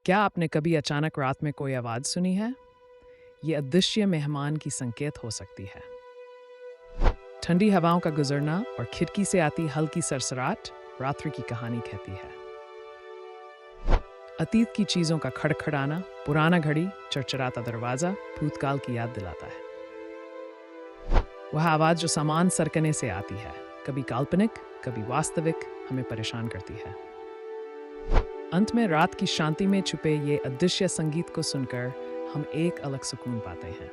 क्या आपने कभी अचानक रात में कोई आवाज़ सुनी है? ये अदृश्य मेहमान की संकेत हो सकती है। ठंडी हवाओं का गुजरना और खिड़की से आती हल्की सरसराहट रात्रि की कहानी कहती है। अतीत की चीज़ों का खड़खड़ाना, पुराना घड़ी, चरचराता दरवाज़ा भूतकाल की याद दिलाता है। वह आवाज़ जो सामान सरकने से आती है, कभी काल्पनिक, कभी वास्तविक, हमें परेशान करती है। अंत में रात की शांति में छुपे ये अदृश्य संगीत को सुनकर हम एक अलग सुकून पाते हैं।